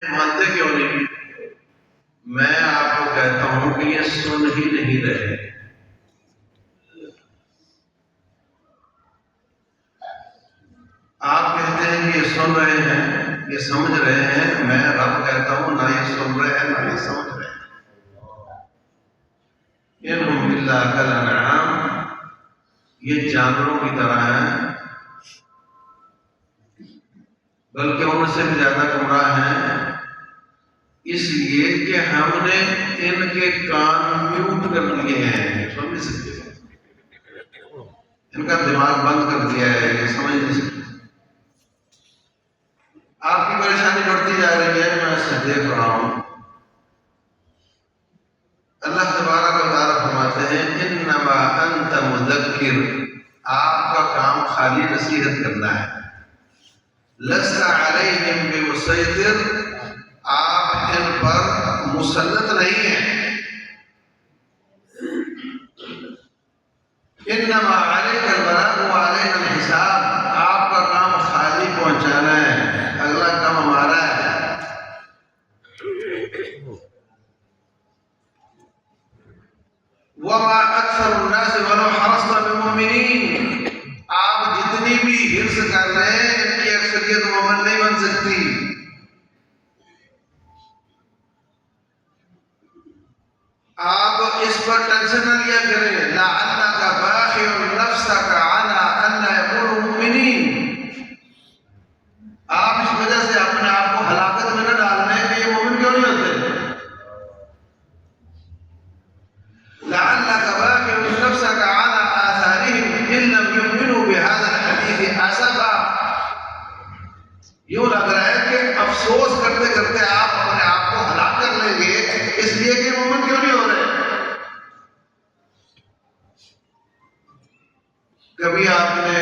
مانتے کیوں نہیں؟ میں آپ کو کہتا ہوں کہ یہ سن ہی نہیں رہے۔ آپ کہتے ہیں کہ یہ سن رہے ہیں، یہ سمجھ رہے ہیں، میں رب کہتا ہوں نہ یہ سن رہے ہیں نہ یہ سمجھ رہے ہیں۔ انہم الا کالانعام، یہ جانوروں کی طرح ہیں، بلکہ ان سے بھی زیادہ گمراہ ہیں، اس لیے کہ ہم نے ان کے کان میوٹ کر لیے ہیں، سن نہیں سکتے، ان کا دماغ بند کر دیا ہے، یہ سمجھ نہیں سکتے۔ آپ کی پریشانی بڑھتی جا رہی ہے، میں اسے دیکھ رہا ہوں۔ اللہ تبارک و تعالیٰ فرماتے ہیں انما انت مذکر، آپ کا کام خالی نصیحت کرنا ہے۔ لست علیہم بمسیطر، آپ ان پر مسلط نہیں ہیں۔ انما علیک البلاغ وعلینا الحساب، آپ کا کام خالی پہنچانا ہے، اگلا کام ہمارا ہے۔ وما اکثر الناس ولو حرصت بمؤمنین، آپ جتنی بھی حرص کر رہے ہیں ان کی اکثریت مومن نہیں بن سکتی۔ آپ اس پر ٹینشن نہ لیا کریں، لعلک باخع نفسک علی ان یکونوا مؤمنین، آپ اس وجہ سے اپنے آپ کو ہلاکت میں نہ ڈال لیں کہ یہ مومن کیوں نہیں ہوتے۔ لعلک باخع نفسک علی آثارہم ان لم یؤمنوا بہذا الحدیث اسفا، یوں لگ رہا ہے کہ افسوس کرتے کرتے آپ اپنے آپ کو ہلاک کر لیں گے اس لیے کہ مومن کیوں نہیں ہو رہے۔ کبھی آپ نے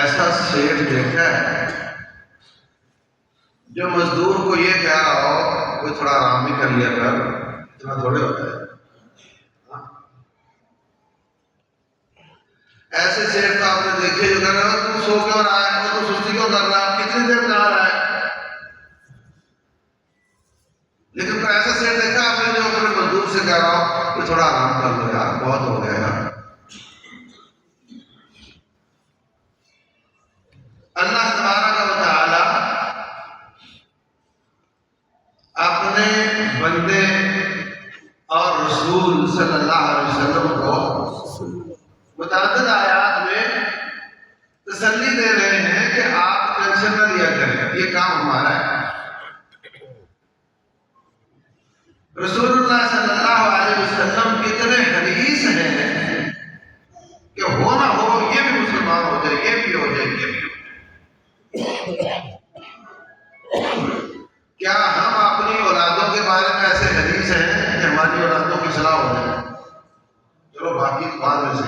ایسا سیٹھ دیکھا ہے جو مزدور کو یہ کہہ رہا ہو کوئی تھوڑا آرام بھی کر لیا کر، اتنا تھوڑے ہوتا ہے۔ ایسے سیٹھ تو آپ نے دیکھے جو کہہ رہا ہے تو سو کیوں رہا ہے، تو سستی کیوں کر رہا ہے، کتنی دیر کہاں رہا ہے۔ لیکن کوئی ایسا سیٹ دیکھا آپ نے جو اپنے مزدور سے کہہ رہا ہو کہ تھوڑا آرام کر لو یار، بہت ہو گیا یار۔ اللہ تبارک و تعالی اپنے بندے اور رسول صلی اللہ علیہ وسلم کو متعدد آیات میں تسلی دے رہے ہیں کہ آپ ٹینشن نہ لیا کریں، یہ کام ہمارا ہے۔ رسول اللہ صلی اللہ علیہ وسلم اتنے حریص ہیں کہ ہو نہ ہو یہ بھی مسلمان ہو جائے، یہ بھی ہو جائے، یہ بھی ہو جائے۔ کیا ہم اپنی اولادوں کے بارے میں ایسے حریص ہیں کہ ہماری اولادوں کی اصلاح ہو جائے؟ چلو باقی بعد میں سے۔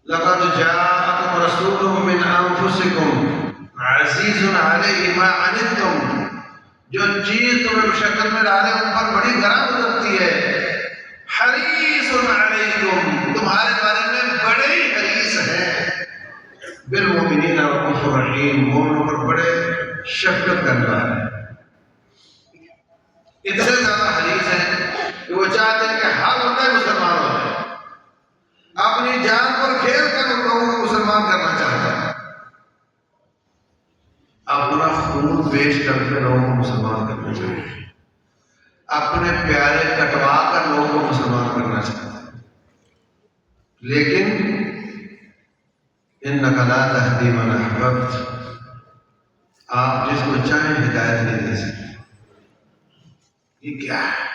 لقد جاءكم رسول من انفسكم عزیز علیہ ما عنتم، جو چیز تمہیں مشقت میں ڈالے ان پر بڑی گراں گزرتی ہے، حریص علیکم، تمہارے بارے میں بڑے ہی حریص ہیں، بالمؤمنین رؤوف رحیم، مومنوں پر بڑے شفقت کرنے والا ہے۔ اتنے زیادہ حریص ہیں کہ وہ چاہتے ہیں کہ ہر بندہ مسلمان ہو جائے، اپنی جان پر کھیل کر ان لوگوں کو مسلمان کرنا چاہتا ہے، اپنا خون پیش کر کے لوگوں کو مسلمان کرنا چاہتا ہے، اپنے پیارے کٹوا کر لوگوں کو مسلمان کرنا چاہتا ہے، لیکن انک لا تہدی من احببت، آپ جس کو چاہیں ہدایت نہیں دے سکتے۔ یہ کیا ہے؟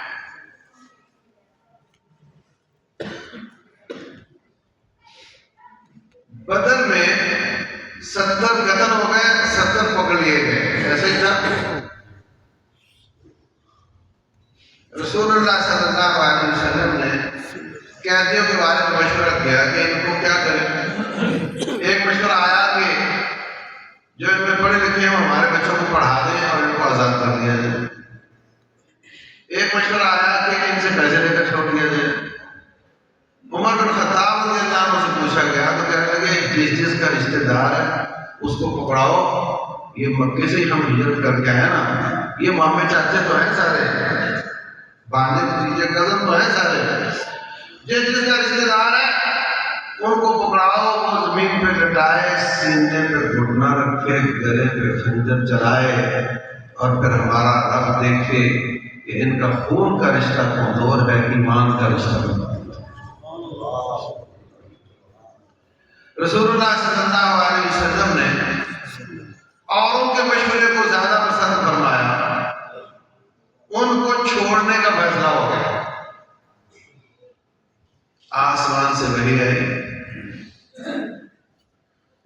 بدر میں 70 قتل ہو گئے، 70 پکڑ لیے گئے، ایسے ہی تھا۔ رسول اللہ صلی اللہ علیہ وسلم نے قیدیوں کے بارے میں مشورہ کیا کہ ان کو کیا کریں۔ ایک مشورہ آیا کہ جو ان میں پڑھے لکھے ہیں ہمارے بچوں کو پڑھا دیں اور ان کو آزاد کر دیا جائے۔ ایک مشورہ آیا کہ ان سے پیسے لے کر چھوڑ دیا جائے۔ عمر بن خطاب رضی اللہ عنہ سے پوچھا گیا تو کہنے لگے جس کا رشتہ دار ہے اس کو پکڑاؤ، یہ مکے سے ہی ہم ہجرت کر کے آئے نا، یہ مامے چاچے تو ہیں سارے، بھانجے بھتیجے کزن تو ہیں سارے، جس جس کا رشتے دار ہے ان کو پکڑاؤ، وہ زمین پہ لٹائے، سینے پہ گھٹنا رکھے، گلے پہ خنجر چلائے، اور پھر ہمارا رب دیکھے کہ ان کا خون کا رشتہ کمزور ہے، ایمان کا رشتہ کمزور ہے۔ رسول اللہ صلی اللہ علیہ وسلم نے اوروں کے مشورے کو زیادہ پسند فرمایا، ان کو چھوڑنے کا فیصلہ ہو گیا۔ آسمان سے وحی آئی،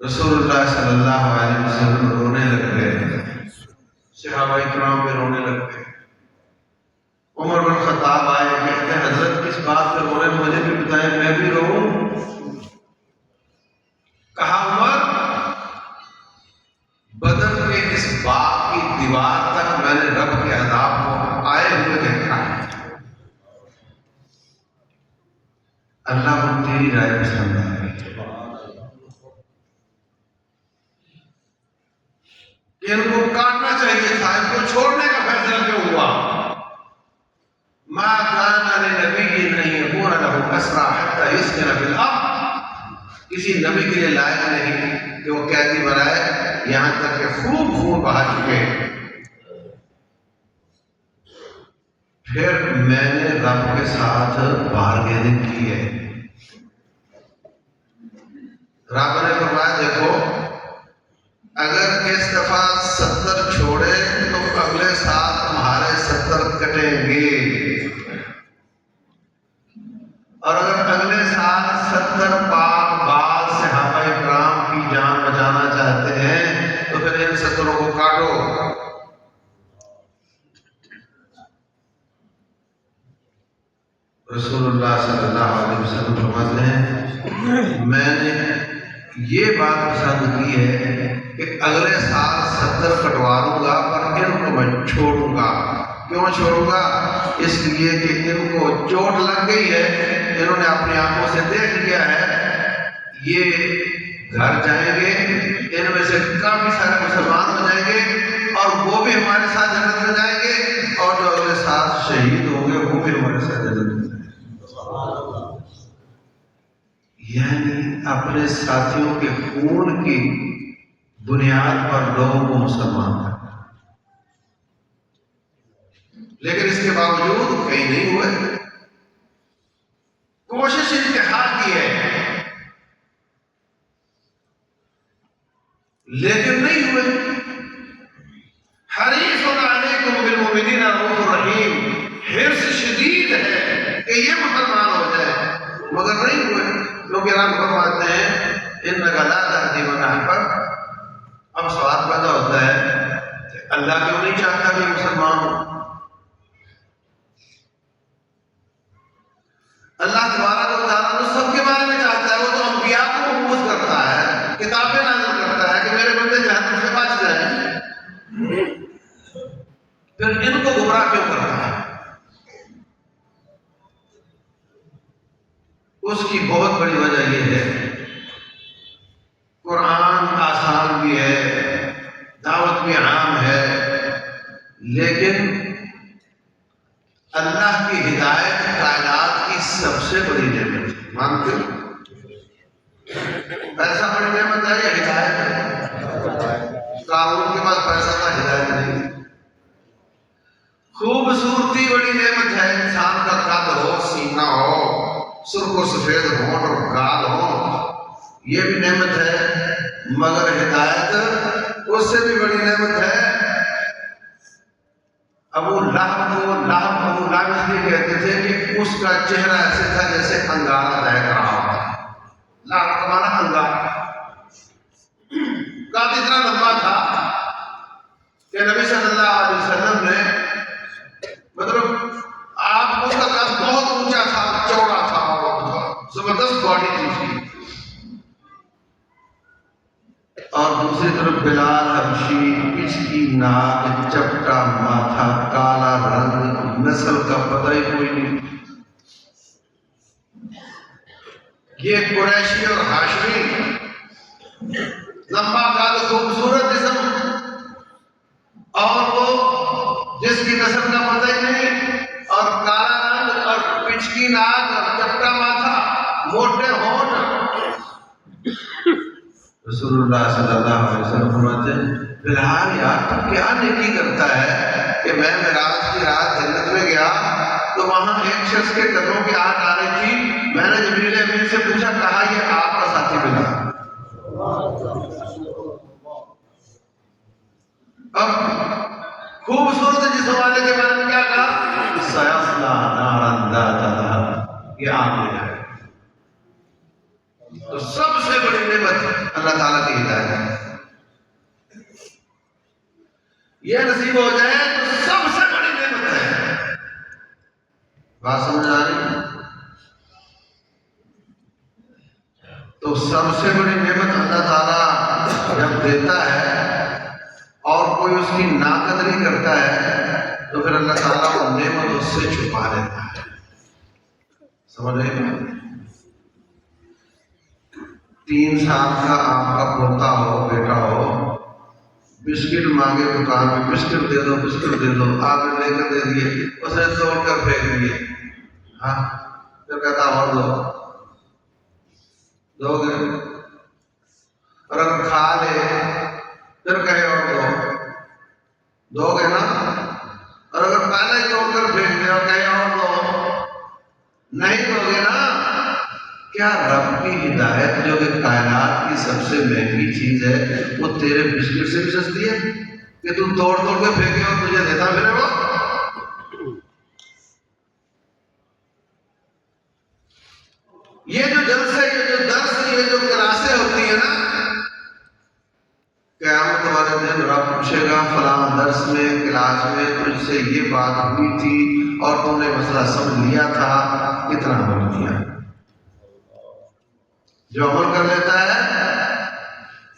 رسول اللہ صلی اللہ علیہ وسلم رونے لگ گئے، صحابہ کرام بھی رونے لگ گئے۔ عمر بن خطاب آئے، کہتے ہیں حضرت کس بات پہ رو رہے ہیں، مجھے بھی بتائیں، میں بھی روؤں؟ کہا عمر بدر کے اس باغ کی دیوار تک میں نے رب کے عذاب کو آئے ہوئے دیکھا ہے، اللہ کو تیری رائے پسند آئے کہ ان کو کاٹنا چاہیے تھا، ان کو چھوڑنے کا فیصلہ کیوں ہوا؟ ما کان لنبی ان یکون له اسرى حتى يسكن في الارض، کسی نبی کے لیے لائق نہیں کہ وہ قیدی بنائے یہاں تک کہ خوب خون بہا چکے۔ پھر میں نے رب کے ساتھ بارگیننگ کی ہے، رب نے فرمایا دیکھو اگر اس دفعہ 70 چھوڑے تو اگلے سال تمہارے 70 کٹیں گے، اور اگر اگلے سال 70 پاک بال صحابہ کرام کی جان بچانا چاہتے ہیں تو پھر ان 70 کو کاٹو۔ رسول اللہ صلی اللہ علیہ وسلم فرماتے ہیں میں نے یہ بات پسند کی ہے کہ اگلے سال 70 کٹوا دوں گا پر ان کو میں چھوڑوں گا۔ کیوں چھوڑوں گا؟ اس لیے کہ ان کو چوٹ لگ گئی ہے، انہوں نے اپنی آنکھوں سے دیکھ لیا ہے، یہ گھر جائیں گے، ان میں سے کافی سارے مسلمان ہو جائیں گے اور وہ بھی ہمارے ساتھ جنت میں جائیں گے، اور جو اگلے سال شہید ہوں گے وہ بھی ہمارے ساتھ جنت میں جائیں گے۔ یعنی اپنے ساتھیوں کے خون کی بنیاد پر لوگوں کو مسلمان کرنا، لیکن اس کے باوجود کہیں نہیں ہوئے، کوشش انتہا کی ہے لیکن نہیں ہوئے۔ حریص علیکم بالمؤمنین رؤوف رحیم، حرص شدید ہے کہ یہ مسلمان ہو جائے، مگر نہیں ہوئے، کیونکہ رب فرماتے ہیں انک لا تہدی من احببت۔ اب سوال پیدا ہوتا ہے کہ اللہ کیوں نہیں چاہتا کہ مسلمان ہو؟ اللہ تبارک و تعالیٰ تو سب کے بارے میں چاہتا ہے، وہ تو انبیاء کو مبعوث کرتا ہے، کتابیں نازل کرتا ہے کہ میرے بندے جہنم سے بچ جائیں، پھر ان کو گمراہ کیوں کرتا ہے؟ اس کی بہت بڑی وجہ یہ ہے قرآن آسان بھی ہے، دعوت بھی عام ہے، لیکن اللہ کی ہدایت کائنات کی سب سے بڑی نعمت ہے۔ مانتے ہو؟ پیسہ بڑی نعمت ہے یا ہدایت ہے؟ قارون کے پاس پیسہ تھا، ہدایت نہیں۔ خوبصورتی بڑی نعمت ہے، انسان کا قد ہو، سینہ ہو، سرخ و سفید ہونٹ اور گال ہو، یہ بھی نعمت ہے، مگر ہدایت اس سے بھی بڑی نعمت ہے۔ ابو لہب اس لیے کہتے تھے کہ اس کا چہرہ ایسے تھا جیسے انگارہ دہک رہا ہوتا ہے، لہب کا معنی انگارہ، قد اتنا لمبا تھا کہ نبی صلی اللہ علیہ وسلم نے مطلب آپ اس کا قد بہت اونچا تھا، چوڑا تھا، زبردست باڈی تھی اس کی۔ اور دوسری طرف بلال حبشی، پچکی ناک، چپٹا ماتھا، کالا رنگ، نسل کا پتہ ہی کوئی نہیں۔ یہ قریشی اور ہاشمی لمبا قد خوبصورت جسم، اور وہ جس کی نسل کا پتہ ہی نہیں، اور کالا رنگ اور پچکی ناک اور چپٹا ماتھا، موٹے ہونٹ۔ رسول اللہ صلی اللہ علیہ وسلم فرماتے ہیں فی الحال یار تو کیا نیکی کرتا ہے کہ میں معراج کی رات جنت میں گیا تو وہاں ایک شخص کے قدموں کی آہٹ آ رہی تھی، میں نے جبریل امین سے پوچھا، کہا یہ آپ کا ساتھی ملا۔ اب خوبصورت جسم والے کے بارے میں کیا کہا؟ سیصلی نارا ذات لہب، یہ آگ میں جائے۔ تو سب سے بڑی نعمت اللہ تعالیٰ کی ہدایت ہے، یہ نصیب ہو جائے تو سب سے بڑی نعمت ہے۔ بات سمجھ آ رہی؟ تو سب سے بڑی نعمت اللہ تعالیٰ جب دیتا ہے اور کوئی اس کی ناقدری کرتا ہے تو پھر اللہ تعالیٰ وہ نعمت اس سے چھپا لیتا ہے۔ سمجھ رہے ہیں؟ 3 سال کا آپ کا پوتا ہو، بیٹا ہو، بسکٹ مانگے دکان میں، بسکٹ دے دو بسکٹ دے دو، آپ نے لے کر دے دیے، اس نے توڑ کر پھینک دیے، ہاں پھر کہتا اور دو گے، اور اگر کھا لے پھر کہے اور دو گے نا، اور اگر پہلے ہی توڑ کر پھینک دے اور کہے اور دو، نہیں دو گے نا۔ کیا رب کی ہدایت جو کہ کائنات کی سب سے مہنگی چیز ہے وہ تیرے بسکٹ سے بھی سستی ہے کہ تم توڑ توڑ کے پھینکے اور تجھے دیتا پھرے وہ؟ یہ جو جلسے، یہ جو درس، یہ جو کلاسیں ہوتی ہیں نا، قیامت والے دن رب پوچھے گا فلاں درس میں، کلاس میں تجھ سے یہ بات ہوئی تھی اور تم نے مسئلہ سمجھ لیا تھا، کتنا عمل کیا؟ جو عمل کر لیتا ہے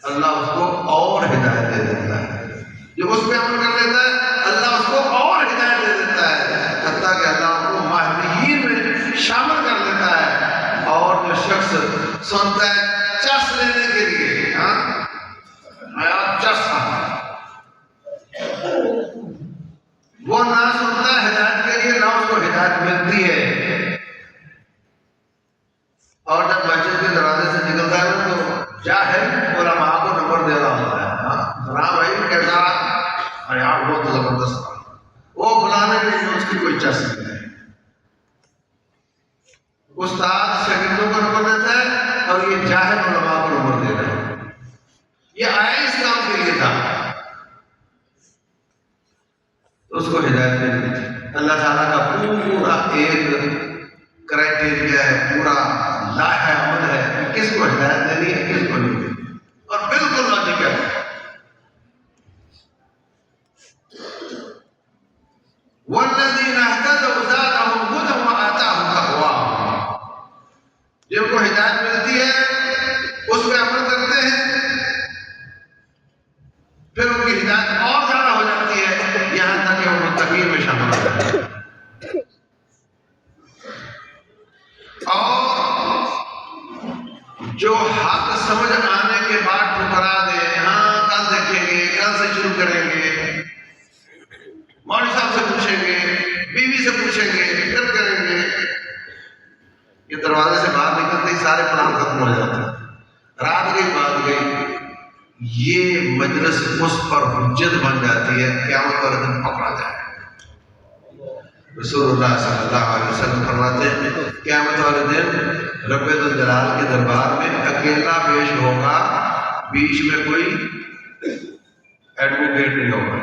اللہ اس کو اور ہدایت دے دیتا ہے، جو اس پہ عمل کر لیتا ہے اللہ اس کو اور ہدایت دے دیتا ہے، حتیٰ کہ اللہ کو ماہدیین میں شامل کر لیتا ہے۔ اور جو شخص سنتا ہے چس لینے کے لیے، ہاں چس، وہ نہ سنتا ہے ہدایت کے لیے، نہ اس کو ہدایت ملتی ہے۔ اور جب مسجد کے دروازے سے نکلتا ہے تو جاہل علماء کو نمبر دے رہا ہوتا ہے، ہاں فلاں بھائی کیسا، ارے یار بہت زبردست، وہ فلانے میں اس کی کوئی چس نہیں ہے۔ استاد شاگردوں کو نمبر دیتا ہے اور یہ جاہل علماء کو نمبر دے رہے ہیں۔ یہ آیا اس کام کے لیے تھا تو اس کو ہدایت دے دی۔ اللہ تعالیٰ کا پورا ایک کرائٹیریا ہے، پورا لائحہ عمل ہے، کس کو ہدایت دینی ہے کس کو نہیں دینی، اور بالکل لاجیکل ہے۔ وَالَّذِينَ اهْتَدَوْا زَادَهُمْ هُدًى وَآتَاهُمْ تَقْوَاهُمْ، جن کو ہدایت ملتی ہے اس پہ عمل کرتے ہیں، پھر ان کی ہدایت اور زیادہ ہو جاتی ہے، یہاں تک کہ وہ متقین میں شامل ہو جاتے ہیں۔ اور جو حق سمجھ آنے کے بعد ٹھکرا دے، ہاں کل دیکھیں گے، کل سے شروع کریں گے، مولوی صاحب سے پوچھیں گے، بیوی سے پوچھیں گے، پھر کریں گے، یہ دروازے سے باہر نکلتے ہی سارے پلان ختم ہو جاتے ہیں، رات گئی بات گئی، یہ مجلس اس پر حجت بن جاتی ہے، قیامت والے دن پکڑا جائے۔ رسول اللہ صلی اللہ علیہ وسلم فرماتے ہیں قیامت والے دن رب الجلال کے دربار میں اکیلا پیش ہوگا، بیچ میں کوئی ایڈوکیٹ نہیں ہوگا۔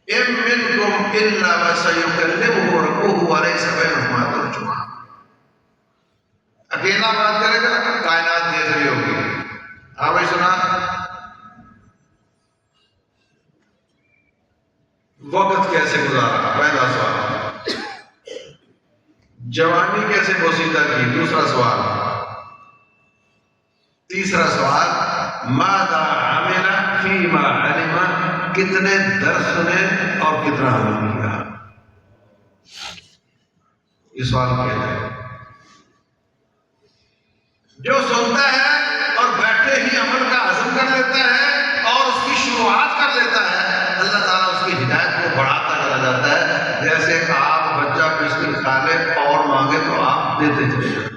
اِن مِّنکُمْ إِلَّا وَسَيُكَلِّمُهُ رَبُّهُ وَلَيْسَ بَيْنَهُمَا تَرْجُمَانٌ، اکیلا بات کرے گا، کائنات دیکھ رہی ہوگی۔ ہاں بھائی سنا، وقت کیسے گزارا، پہلا سوال۔ جوانی کیسے بوسیدہ کی، دوسرا سوال۔ تیسرا سوال ماذا عمل فیما علم، کتنے درس سنے اور کتنا عمل کیا، یہ سوال کیا جائے۔ جو سنتا ہے اور بیٹھے ہی عمل کا کر لیتا ہے اور اس کی شروعات کر لیتا ہے، اللہ تعالیٰ اس کی ہدایت کو بڑھاتا چلا جاتا ہے. جیسے آپ بچہ بسکٹ کھا لے اور مانگے تو آپ دیتے چلے جائیں،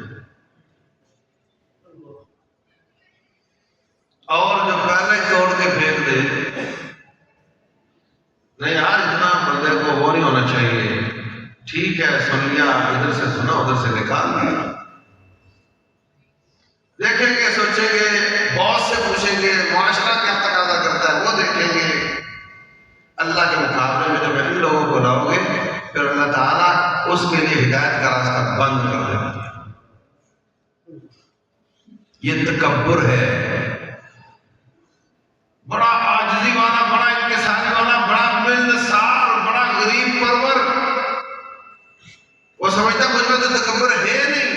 اور جو پہلے توڑ کے پھینک دے نہیں یار اتنا بندے کو وہ نہیں ہونا چاہیے. ٹھیک ہے سن لیا، ادھر سے سنا ادھر سے نکال دیا. دیکھیں گے، سوچیں گے، باس سے پوچھیں گے معاشرہ کیا تقاضا کرتا ہے وہ دیکھیں گے. اللہ کے مقابلے میں جب ان لوگوں کو لاؤ گے پھر اللہ تعالیٰ اس کے لیے ہدایت کا راستہ بند کر دے گا. یہ تکبر ہے، بڑا عاجزی والا، بڑا انکساری والا، بڑا ملنسار، بڑا غریب پرور. وہ سمجھتا مجھ میں تو تکبر ہے نہیں.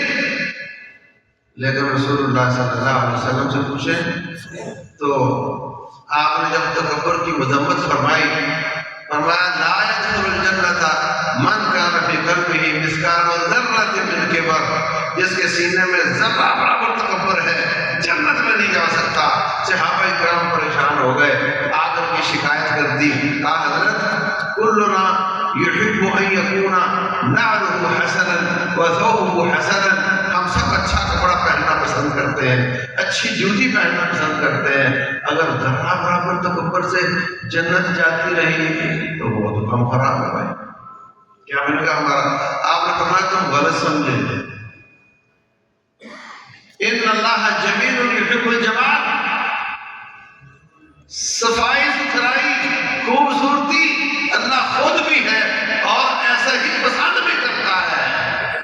لیکن رسول اللہ صلی اللہ علیہ وسلم سے پوچھیں تو آپ نے جب تکبر کی مذمت فرمائی، فرمایا لا يدخل الجنة من كان في قلبه مثقال ذرة من کبر. جس کے سینے میں ذرہ برابر تکبر ہے جنت میں نہیں جا سکتا. صحابہ کرام پریشان ہو گئے، آ کر کی شکایت کر دی. کہا حضرت کلنا يحب ان يكون نعله حسنا وثوبه حسنا. ہم سب اچھا کپڑا پہننا پسند کرتے ہیں، اچھی جوتی پہننا پسند کرتے ہیں. اگر ذرہ برابر تکبر سے جنت جاتی رہی تو وہ تو کم خراب ہے بھائی. کیا میں نے کہا ہمارا؟ آپ نے فرمایا تم غلط سمجھے. ان اللہ جمیل یحب الجمال. صفائی ستھرائی خوبصورتی اللہ خود بھی ہے اور ایسا ہی پسند بھی کرتا ہے.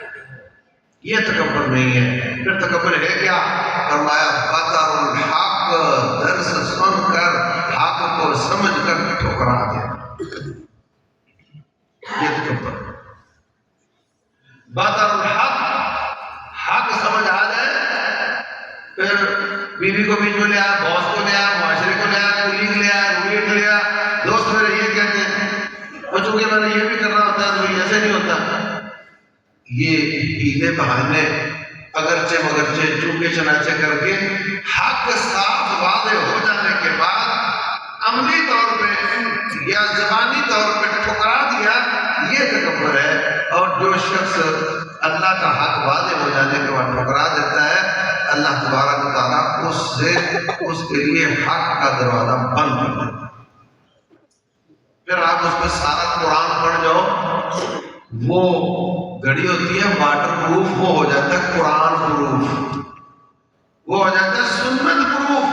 یہ تکبر نہیں ہے. پھر تکبر ہے کیا؟ فرمایا بطر الحق، درس سن کر حق کو سمجھ کر ٹھکرا دے. یہ تکبر. بطر الحق، حق سمجھ آ جائے پھر بیوی کو بیچ میں لے آیا، باس کو لے آیا، معاشرے کو لے آیا، کولیگ لے آیا، رومیٹ لے آیا، دوست میرے یہ کہتے ہیں اور چونکہ میں نے یہ بھی کرنا ہوتا ہے تو یہ ایسے نہیں ہوتا. یہ ہیلے بہانے اگرچہ مگرچہ چونکے چنانچہ کر کے حق صاف واضح ہو جانے کے بعد عملی طور پہ یا زبانی طور پہ ٹھکرا دیا، یہ تکبر ہے. اور جو شخص اللہ کا حق واضح ہو جانے کے بعد ٹھکرا دیتا ہے، اللہ تبارک و تعالیٰ اس کے لیے حق کا دروازہ بند کر دیتا ہے. پھر آپ اس میں سارا قرآن پڑھ جاؤ، وہ گھڑی ہوتی ہے واٹر پروف، وہ ہو جاتا ہے قرآن پروف، وہ ہو جاتا ہے سنت پروف،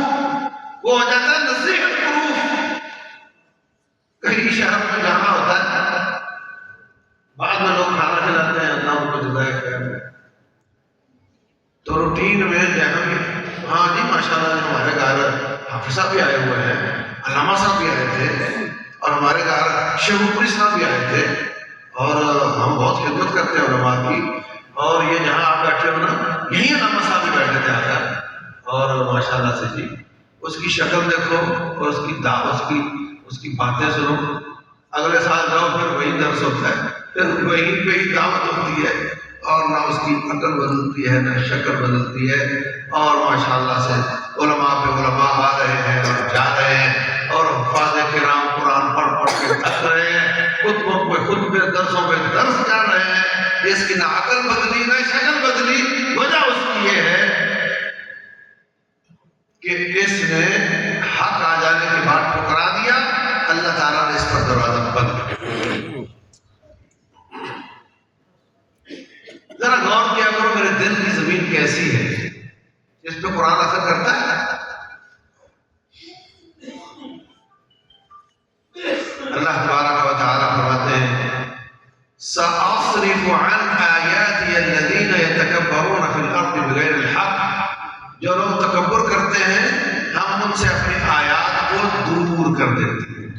وہ ہو جاتا ہے نصیحت پروف. کہیں شہر میں جانا ہوتا ہے، بعد میں لوگ کھانا کھلاتے ہیں، اللہ ان کو جزائے خیر، تو روٹین میں جہاں ہاں جی ماشاءاللہ ہمارے گھر حافظ صاحب بھی آئے ہوئے ہیں، علامہ صاحب بھی آئے تھے، اور ہمارے گھر شیخ اوپری صاحب بھی آئے تھے، اور ہم بہت خدمت کرتے ہیں علماء کی. اور یہ جہاں آپ بیٹھے ہو نا، یہی علامہ صاحب بھی بیٹھے تھے آ کر، اور ماشاءاللہ سے جی اس کی شکل دیکھو اور اس کی باتیں سنو. اگلے سال جاؤ پھر وہی درس ہوتا ہے، پھر وہیں پہ ہی دعوت ہوتی ہے، اور نہ اس کی عقل بدلتی ہے نہ شکل بدلتی ہے. اور ماشاءاللہ سے علماء پہ علماء آ رہے ہیں اور جا رہے ہیں، اور حفاظ کرام قرآن پڑھ کے تھک رہے ہیں، خطبوں پہ خطبے، درسوں پہ درس جا رہے ہیں. اس کی نہ عقل بدلی نہ شکل بدلی. وجہ اس کی یہ ہے کہ اس نے حق آ جانے کے بعد ٹھکرا دیا، اللہ تعالیٰ نے اس پر دروازہ بند کیا. ذرا غور کیا کرو میرے دل کی زمین کیسی ہے، اس پہ قرآن اثر کرتا ہے. اللہ تبارک و تعالیٰ فرماتے ہیں سأصرف عن آیاتی الذین یتکبرون فی الارض بغیر الحق. جو لوگ تکبر کرتے ہیں ہم ان سے اپنی آیات کو دور کر دیتے ہیں.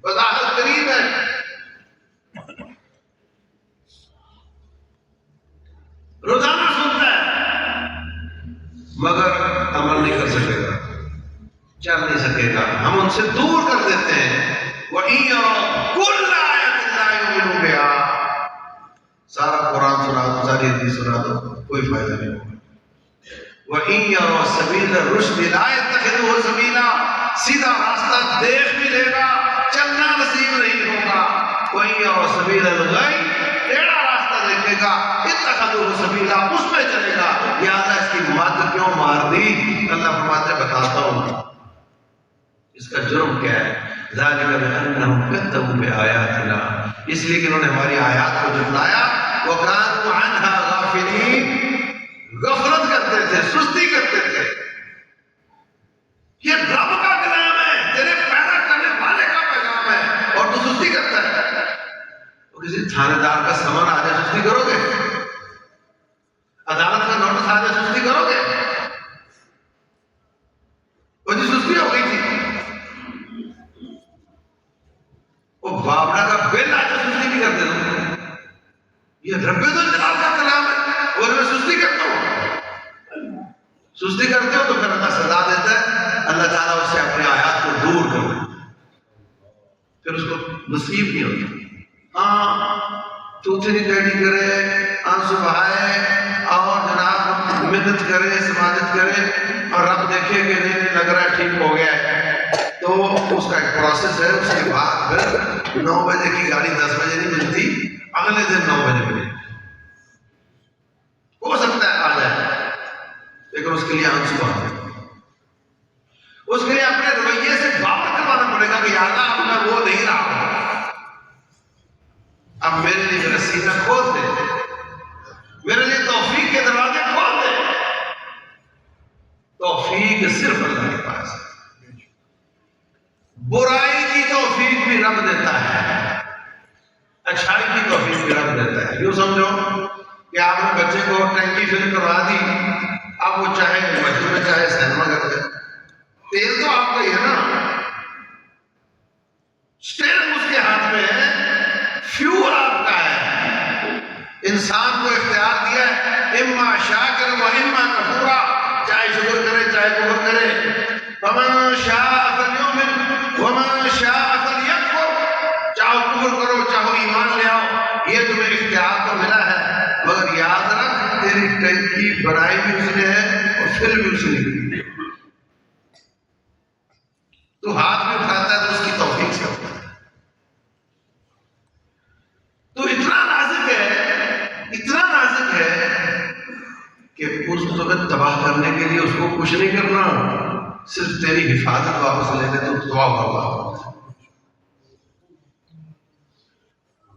وضاحت قریب ہے. روزانہ سنتا ہے مگر عمل نہیں کر سکے گا، چل نہیں سکے گا. ہم ان سے دور کر دیتے ہیں. وَإِن يَرَوْا كُلَّ آیَةٍ لَا يُؤْمِنُوا بِهَا. سارا قرآن سنا دو، ساری حدیث سنا دو، کوئی فائدہ نہیں ہوگا. وَإِن يَرَوْا سَبِيلَ الرُّشْدِ لَا يَتَّخِذُوهُ سَبِيلًا، سیدھا راستہ دیکھ بھی لے گا چلنا نصیب نہیں ہوگا. وَإِن يَرَوْا سَبِيلَ الْغَيِّ، ٹیڑھا راستہ دیکھے گا اتَّخَذُوهُ سَبِيلًا، اس پہ چلے گا. لہٰذا اس کی مت کیوں مار دی؟ اللہ فرماتے بتاتا ہوں اس کا جرم کیا ہے. ذَلِكَ بِأَنَّهُمْ كَذَّبُوا بِآيَاتِنَا، اس لیے کہ انہوں نے ہماری آیات کو جھٹلایا. وَكَانُوا عَنْهَا غَافِلِينَ، غفلت کرتے تھے، سستی کرتے تھے. یہ رب کا کلام ہے، تیرے پیدا کرنے والے کا پیغام ہے، اور تو سستی کرتا ہے. تو کسی تھانے دار کا سمن آ جائے سستی کرو گے؟ عدالت کا نوٹس آ جائے سستی کرو گے؟ وہ جی سستی ہو گئی تھی. وہ بابڑا کا بل آ جائے سستی نہیں کرتے تھے. یہ رب الجلال کا کلام ہے اور میں سستی کرتا ہوں. سستی کرتے ہو تو پھر اللہ سزا دیتا ہے، اللہ تعالیٰ اس سے اپنی آیات کو دور کر دیتا ہے، پھر اس کو نصیب نہیں ہوتی. ہاں توتنی ٹیڑھی کرے، آنسو بہائے اور جناب محنت کرے، سماجت کرے، اور رب دیکھے کہ نہیں لگ رہا ہے ٹھیک ہو گیا ہے، تو اس کا ایک پروسیس ہے. اس کے بعد پھر 9 بجے کی گاڑی 10 بجے نہیں ملتی، اگلے دن 9 بجے ملے. ہو سکتا ہے آ جائے، لیکن اس کے لیے آنسو بہانا، اس کے لیے اپنے رویے سے واپس کروانا پڑے گا کہ یا اللہ اب میں وہ نہیں رہا ہوں، اب میرے لیے میرا سینہ کھول دے، میرے لیے توفیق کے دروازے کھول دے. توفیق صرف اللہ کے پاس ہے. برائی کی توفیق بھی رب دیتا ہے، اچھائی کی توفیق بھی رب دیتا ہے. یوں سمجھو کہ آپ نے بچے کو ٹینکی فل کروا دی، اب وہ چاہے مسجد میں چاہے سینما کر دے، تیل تو آپ کا ہی ہے نا، اسٹیئرنگ اس کے ہاتھ میں ہے، فیول آپ کا ہے. انسان کو اختیار دیا ہے، اما شاکر و اما کفورا، چاہے شکر کرے چاہے کفر کرے. فمن شاء فلیؤمن ومن شاء فلیکفر، چاہو کفر کرو چاہو ایمان لے آؤ، یہ تمہیں اختیار تو ملا ہے. مگر یاد رکھ تیری ٹینکی بڑائی بھی اس نے ہے اور فل بھی اس نے کی. تو ہاتھ میں اٹھاتا ہے تو اس کی توفیق سے ہوتا ہے. تو اتنا نازک ہے کہ اس کو تباہ کرنے کے لیے اس کو کچھ نہیں کرنا، صرف تیری حفاظت واپس لینے تو دعا کرنا.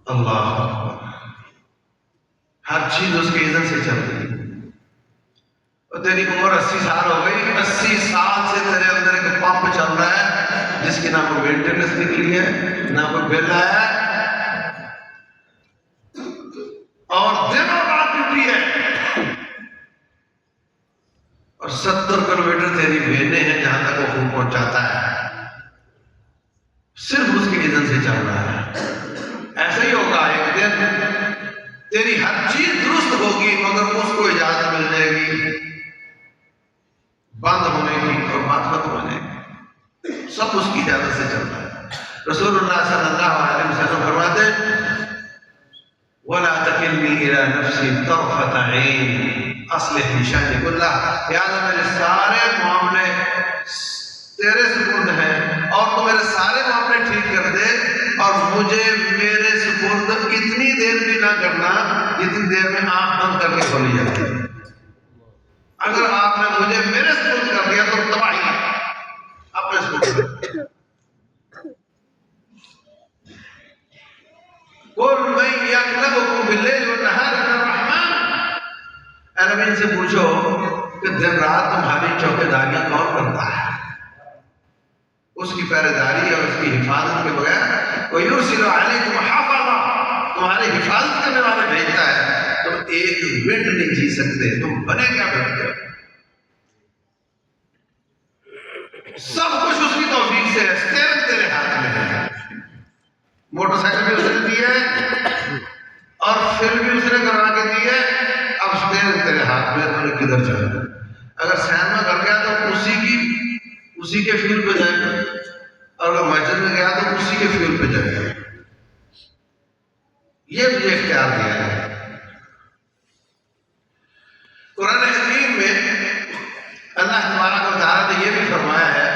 اللہ ہر چیز اس کے اذن سے چل رہی ہے. اور تیری عمر 80 سال ہو گئی، 80 سال سے تیرے اندر ایک پمپ چل رہا ہے جس کی نہ کوئی مینٹیننس نکلی ہے، نہ کوئی بل آیا ہے، اور دنوں رات ڈیوٹی ہے، اور 70 کلومیٹر تیری بھیجنے ہیں جہاں تک وہ خون پہنچاتا ہے، صرف اس کے اذن سے چل رہا ہے. ایسا ہی ہوگا ایک دن تیری ہر چیز درست ہوگی مگر اس کو اجازت مل جائے گی بند ہونے کی اور بات ختم ہو جائے گی. سب اس کی اجازت سے چل رہا ہے. رسول اللہ صلی اللہ علیہ وسلم فرماتے وَلَا تَكِلْنِي إِلَىٰ نَفْسِي طَرْفَةَ عَيْنٍ أَصْلِحْ لِي شَأْنِي كُلَّهُ، یاد میرے سارے معاملے تیرے سپرد ہیں اور تو میرے سارے معاملے ٹھیک کر دے، اور مجھے میرے سپرد اتنی دیر بھی نہ کرنا جتنی دیر میں آنکھ بند کر کے کھولی جاتی ہے. اگر آپ نے مجھے میرے سپرد کر دیا تو تباہی اپنے سپرد. قُلْ مَن يَكْلَؤُكُم بِاللَّيْلِ وَالنَّهَارِ مِنَ الرَّحْمَٰنِ، اے نبی ان سے پوچھو کہ دن رات تمہاری چوکیداریاں کون کرتا ہے؟ اس کی پہرے داری اور اس کی حفاظت کے بغیر وَيُرْسِلُ عَلَيْكُمْ حَفَظًا، تمہاری حفاظت کرنے والے بھیجتا ہے. تم ایک منٹ نہیں جی سکتے، تم بنے کیا بیٹھتے ہو؟ سب کچھ اس کی توفیق سے ہے. اسٹیئرنگ تیرے ہاتھ میں ہے، موٹر سائیکل بھی اس نے دی ہے اور پھر بھی اس نے کروا کے دی ہے. اب اسٹیئرنگ تیرے ہاتھ میں، تو نے کدھر جانا؟ اگر سینما کر گیا تو اسی کے فیول پہ جائے گا، اور اگر مسجد میں گیا تو اسی کے فیول پہ جائے گا. یہ بھی اختیار دیا ہے. قرآن حکیم میں اللہ تبارک و تعالیٰ نے یہ بھی فرمایا ہے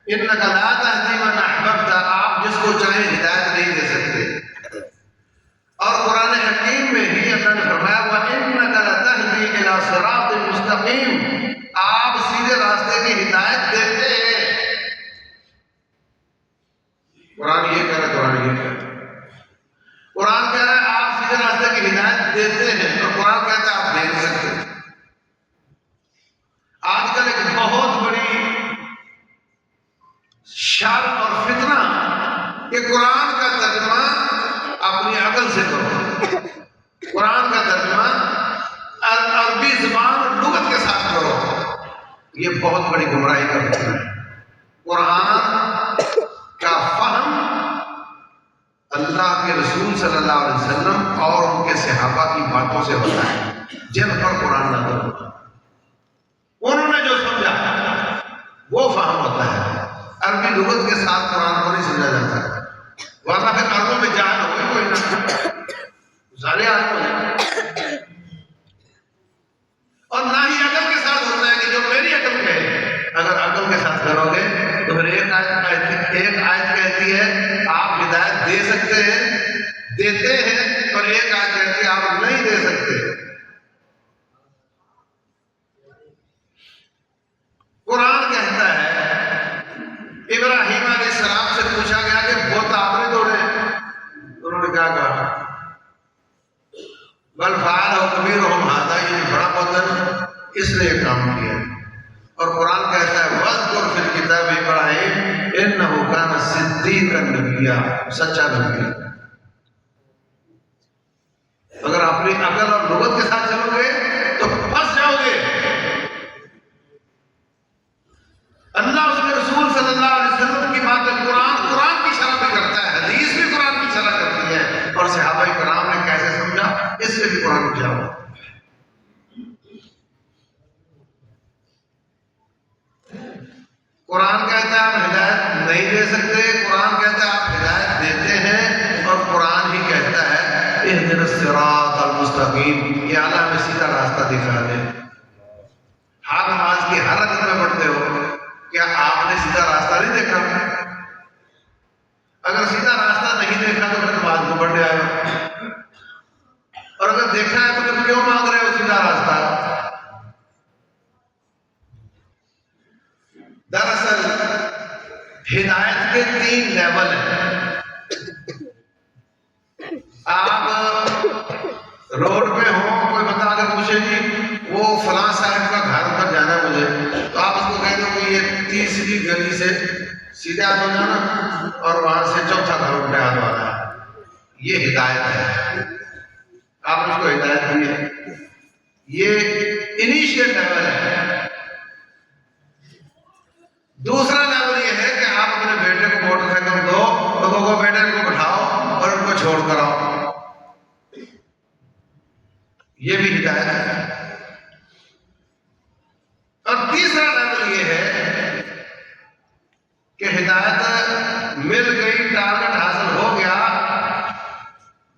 اِنَّكَ لَا تَهْدِي مَنْ أَحْبَبْتَ، آپ جس کو چاہیں ہدایت نہیں دے سکتے. اور قرآن حکیم میں ہی اللہ نے فرمایا وَإِنَّكَ لَتَهْدِي إِلَىٰ صِرَاطٍ مُسْتَقِيمٍ، آپ سیدھے راستے کی ہدایت دیتے ہیں. قرآن یہ کہہ رہا ہے، قرآن یہ کہہ رہا ہے، قرآن کہہ رہا ہے آپ سیدھے راستے کی ہدایت دیتے ہیں، اور قرآن کہتا ہے آپ دے نہیں سکتے. آج کل ایک بہت بڑی شر اور فتنہ کہ قرآن کا ترجمہ اپنی عقل سے کرو، قرآن کا ترجمہ عربی زبان اور لغت کے ساتھ کرو. یہ بہت بڑی گمراہی کا فتنہ ہے. قرآن کا فہم اللہ کے رسول صلی اللہ علیہ وسلم اور ان کے صحابہ کی باتوں سے ہوتا ہے جن پر قرآن نازل ہوتا ہے. انہوں نے جو سمجھا وہ فہم ہوتا ہے. عربی لغت کے ساتھ قرآن کو نہیں سمجھا جاتا، ورنہ پھر عربوں میں جہل ہوگی کوئی نہ سارے عالم ہو جائیں. اور نہ ہی عقل کے ساتھ ہوتا ہے کہ جو میری عقل کہے. اگر عقل کے ساتھ کرو گے تو پھر ایک آیت کہتی ہے آپ ہدایت دے سکتے ہیں، دیتے ہیں، اور ایک آیت کہتی ہے آپ نہیں دے سکتے. قرآن کہتا ہے ابراہیم علیہ السلام سے پوچھا گیا کہ بت آپ نے توڑے؟ انہوں نے کیا کہا؟ بل فعلہ کبیرہم ھذا، یہ بڑا بت ہے اس نے یہ کام کیا. اور قرآن کہتا ہے وَاذْكُرْ فِي الْكِتَابِ إِبْرَاهِيمَ إِنَّهُ كَانَ صِدِّيقًا نَبِيًّا، سچا نبی. اگر اپنی عقل اور لغت کے ساتھ چلو گے تو پھنس جاؤ گے. اللہ اس کے رسول صلی اللہ علیہ وسلم کی بات قرآن کی شرح بھی کرتا ہے، حدیث بھی قرآن کی شرح کرتی ہے، اور صحابہ کرام نے کیسے سمجھا اس سے بھی قرآن کی شرح. قرآن کہتا ہے آپ ہدایت نہیں دے سکتے، قرآن کہتا ہے آپ ہدایت دیتے ہیں، اور قرآن ہی کہتا ہے اہدنا الصراط المستقیم، یا اللہ ہمیں سیدھا راستہ دکھا دے. ہر نماز کی ہر رکعت میں پڑھتے ہو، کیا آپ نے سیدھا راستہ نہیں دیکھا؟ اگر سیدھا راستہ نہیں دیکھا تو پھر نماز کو پڑھنے آئے ہو، اور اگر دیکھا ہے تو پھر کیوں مانگ رہے ہو سیدھا راستہ؟ دراصل ہدایت کے 3 لیول ہیں. آپ روڈ پہ ہوں، کوئی بندہ اگر پوچھے جی وہ فلاں صاحب کا گھر پر جانا ہے مجھے، تو آپ اس کو کہہ دو کہ یہ تیسری گلی سے سیدھے ہاتھ ہو جانا اور وہاں سے چوتھا گھر اٹھے ہاتھ والا ہے. یہ ہدایت ہے، آپ اس کو ہدایت دی ہے. یہ انیشیل لیول ہے. دوسرا لیول یہ ہے کہ آپ اپنے بیٹے کو موٹر سائیکل دو، لوگوں کو بیٹے کو بٹھاؤ اور ان کو چھوڑ کر آؤ. یہ بھی ہدایت ہے. اور تیسرا لیول یہ ہے کہ ہدایت مل گئی، ٹارگٹ حاصل ہو گیا،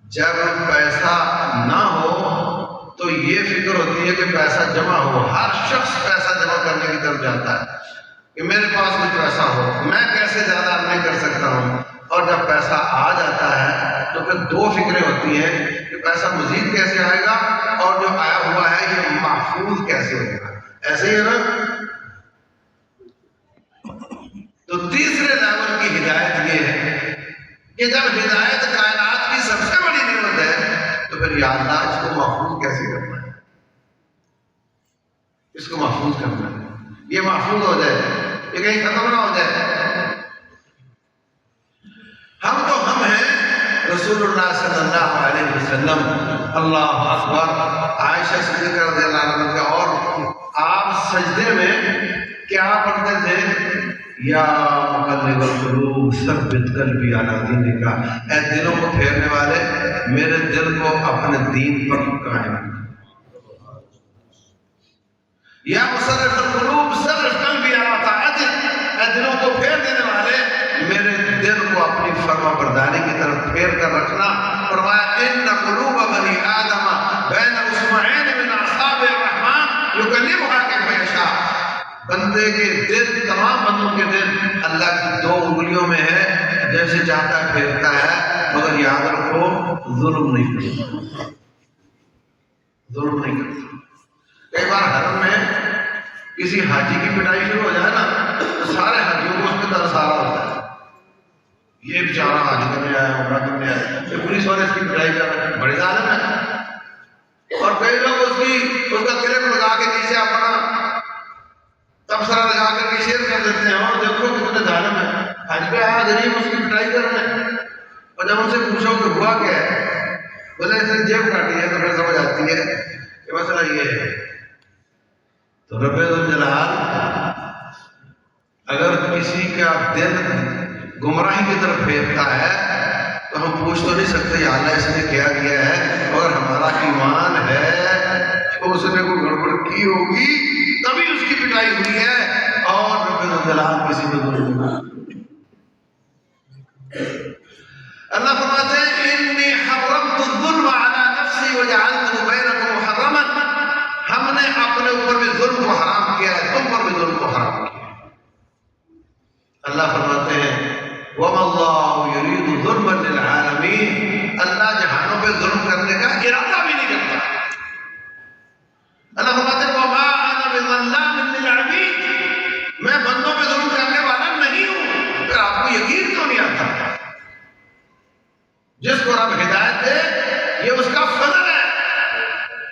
جب پیسہ نہ ہو تو یہ فکر ہوتی ہے کہ پیسہ جمع ہو. ہر شخص پیسہ جمع کرنے کی طرف جاتا ہے کہ میرے پاس کچھ پیسہ ہو، میں کیسے زیادہ ارننگ کر سکتا ہوں. اور جب پیسہ آ جاتا ہے تو پھر 2 فکریں ہوتی ہیں کہ پیسہ مزید کیسے آئے گا، اور جو آیا ہوا ہے یہ محفوظ کیسے ہوگا. ایسے ہی ہے نا؟ تو تیسرے لیول کی ہدایت یہ ہے کہ جب ہدایت کائنات کی سب سے بڑی نعمت ہے تو پھر یا اللہ اس کو محفوظ کیسے کرنا ہے، اس کو محفوظ کرنا ہے. یہ محفوظ ہو جائے، یہ کہیں ختم نہ ہو جائے. ہم ہیں رسول اللہ صلی اللہ علیہ وسلم. اللہ اکبر. عائشہ صدیقہ رضی اللہ عنہ کا، اور آپ سجدے میں کیا پڑھتے تھے؟ یا مقلب القلوب ثبت قلبی علی دینک، اے دلوں کو پھیرنے والے میرے دل کو اپنے دین پر قائم کر. یا مصرف القلوب صرف قلبی علی طاعتک، اے دلوں کو پھیر دینے والے میرے دل کو اپنی فرما برداری کی طرف پھیر کر رکھنا. فرمایا ان قلوب بنی آدم بین اصبعین من اصابع الرحمن یقلبها کیف یشاء، بندے کے دل، تمام بندوں کے دل اللہ کی 2 انگلیوں میں ہے، جیسے چاہتا پھیرتا ہے، مگر یاد رکھو ظلم نہیں کرتا، ظلم نہیں کرتا۔ کئی بار حرم میں کسی حاجی کی پٹائی شروع ہو جائے نا تو سارے حاجیوں کو اس پہ ترس آ رہا ہوتا ہے، یہ بیچارہ حج کرنے آیا، عمرہ کرنے آیا، یہ پولیس والے اس کی پٹائی کر رہے ہیں، بڑے ظالم ہے۔ اور کئی لوگ اس کا کلپ لگا کے نیچے اپنا تبصرہ لگا کر کے شیئر کر دیتے ہیں، اور دیکھو کتنے ظالم ہیں، حج پہ آیا غریب اس کی پٹائی کر رہے ہیں۔ اور جب ان سے پوچھو کہ ہوا کیا ہے، بولے اس نے جیب کاٹی ہے، تو پھر سمجھ آتی ہے کہ مسئلہ یہ ہے۔ تو رب الجلال اگر کسی کا دل گمراہی کی طرف پھیرتا ہے تو ہم پوچھ تو نہیں سکتے یا اللہ اس نے کیا کیا ہے، اگر ہمارا ایمان ہے کہ اس نے کوئی گڑبڑ کی ہوگی تبھی اس کی پٹائی ہوئی ہے، اور رب الجلال کسی میں ظلم نہیں۔ اللہ فرماتے ہیں انی حرمت الظلم علی نفسی وجعلته بینکم محرما، ہم نے اپنے اوپر بھی ظلم کو حرام کیا ہے، تم پر بھی ظلم کو حرام کیا ہے۔ اللہ فرماتے ہیں وَمَا اللَّهُ يُرِيدُ ظُلْمًا لِلْعَالَمِينَ، اللہ جہانوں پہ ظلم کرنے کا ارادہ بھی نہیں کرتا۔ اللہ فرماتے ہیں وَمَا أَنَا بِظَلَّامٍ لِلْعَبِيدِ، میں بندوں پہ ظلم کرنے والا نہیں ہوں۔ پھر آپ کو یقین کیوں نہیں آتا؟ جس کو رب ہدایت دے یہ اس کا فضل ہے،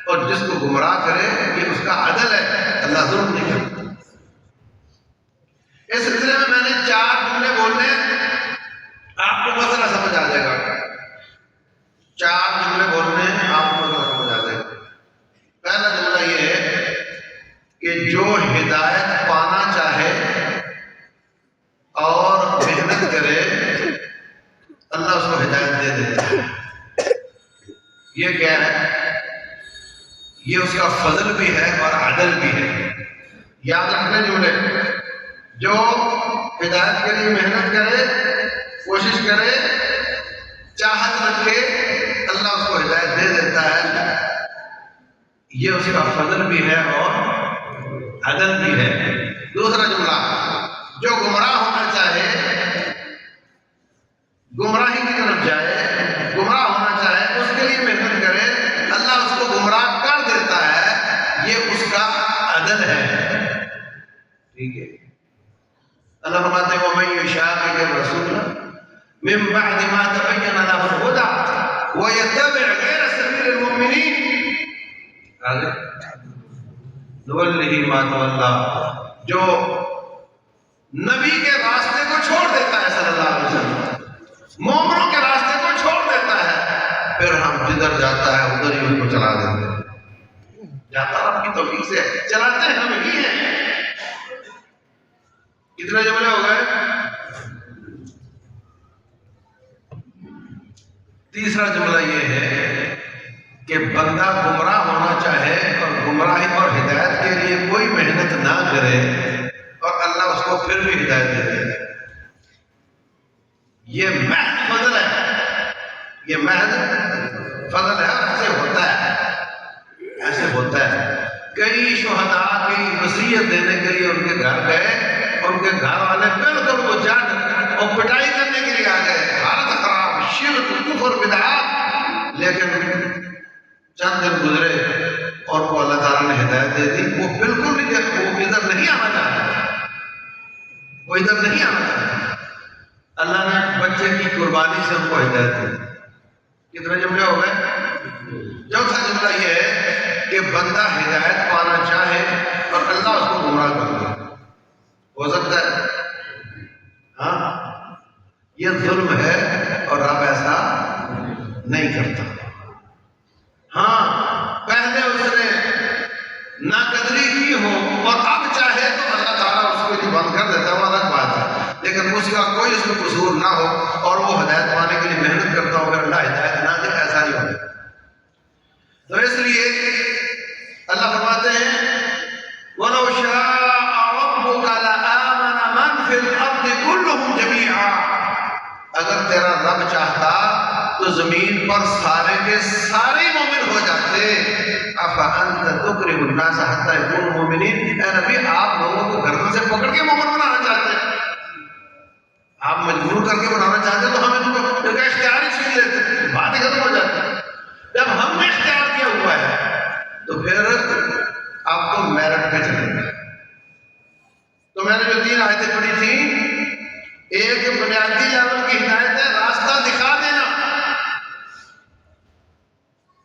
اور جس کو گمراہ کرے یہ اس کا عدل ہے، اللہ ظلم نہیں کرتا۔ اس سلسلے میں نے 4 جملے بولنے، آپ کو مسئلہ سمجھ آ جائے گا۔ 4 جملے بولنے ہیں، آپ کو مسئلہ سمجھ آ جائے گا۔ پہلا جملہ یہ ہے کہ جو ہدایت پانا چاہے اور محنت کرے اللہ اس کو ہدایت دے دیتا ہے۔ یہ کیا ہے؟ یہ اس کا فضل بھی ہے اور عدل بھی ہے۔ یاد رکھنے جملے، جو ہدایت کے لیے محنت کرے، کوشش کرے، چاہت رکھے، اللہ اس کو ہدایت دے دیتا ہے، یہ اس کا فضل بھی ہے اور عدل بھی ہے۔ دوسرا جملہ، جو گمراہ ہونا چاہے، گمراہی کی طرف جائے، گمراہ ہونا چاہے، اس کے لیے محنت کرے، اللہ اس کو گمراہ کر دیتا ہے، یہ اس کا عدل ہے۔ ٹھیک ہے؟ اللہ فرماتے ہیں وَمَن يُشَاقِقِ الرَّسُولَ مِن بَعْدِ مَا تَبَيَّنَ لَهُ الْهُدَىٰ وَيَتَّبِعْ غَيْرَ سَبِيلِ الْمُؤْمِنِينَ آگے نُوَلِّهِ مَا تَوَلَّىٰ، جو نبی کے راستے کو چھوڑ دیتا ہے صلی اللہ علیہ وسلم، مومنوں کے راستے کو چھوڑ دیتا ہے، پھر ہم جدھر جاتا ہے ادھر ہی اس کو چلا دیتے ہیں۔ جاتا رب کی توفیق سے چلاتے ہیں، ہم ہی ہیں۔ کتنے جملے ہو گئے؟ تیسرا جملہ یہ ہے کہ بندہ گمراہ ہونا چاہے اور گمراہی اور ہدایت کے لیے کوئی محنت نہ کرے اور اللہ اس کو پھر بھی ہدایت دے دے، یہ محض فضل ہے، یہ محض فضل ہے، اور ایسے ہوتا ہے، ایسے ہوتا ہے۔ کئی شہداء کی وصیت دینے کے لیے ان کے گھر گئے، ان کے گھر والے بالکل وہ جنگ اور پٹائی کرنے کے لیے آ گئے، حالت خراب، شرک، کفر، بدعات، لیکن چند دن گزرے اور کو اللہ تعالیٰ نے ہدایت دے دی، وہ بالکل نہیں، وہ ادھر نہیں آنا چاہتا، وہ ادھر نہیں آنا چاہتا، اللہ نے بچے کی قربانی سے ان کو ہدایت دی۔ کتنے جملے ہو گئے؟ چوتھا جملہ یہ ہے کہ بندہ ہدایت پانا چاہے اور اللہ اس کو گمراہ کر دے، ہو سکتا ہے؟ ہاں، یہ ظلم ہے اور رب ایسا نہیں کرتا۔ ہاں، پہلے اس نے ناقدری کی ہو اور اب چاہے تو اللہ تعالیٰ اس کو بند کر دیتا ہے، وہ الگ بات ہے، لیکن اس کا کوئی اس میں قصور نہ ہو اور وہ ہدایت پانے کے لیے محنت کرتا ہو، اگر اللہ ہدایت نہ دے ایسا نہیں ہوتا۔ تو اس لیے اللہ فرماتے ہیں وَلَوْ شَاءَ رَبُّكَ لَآمَنَ مَنْ فِي الْأَرْضِ كُلُّهُمْ جَمِيعًا، اگر تیرا رب چاہتا تو زمین پر سارے کے سارے مومن ہو جاتے. افانت تکرہ الناس حتی یکونوا مومنین. اے نبی آپ لوگوں کو گردن سے پکڑ کے مومن بنانا چاہتے ہیں؟ آپ مجبور کر کے بنانا چاہتے تو ہمیں تو ایک اختیار ہی چھین لیتے، بات ہی ختم ہو جاتی. جب ہم نے اختیار کیا ہوا ہے تو پھر آپ کو میرٹ پہ چلیں گے. تو میں نے جو 3 آیتیں پڑھی تھیں، ایک بنیادی لیول کی ہدایت ہے، راستہ دکھا دینا.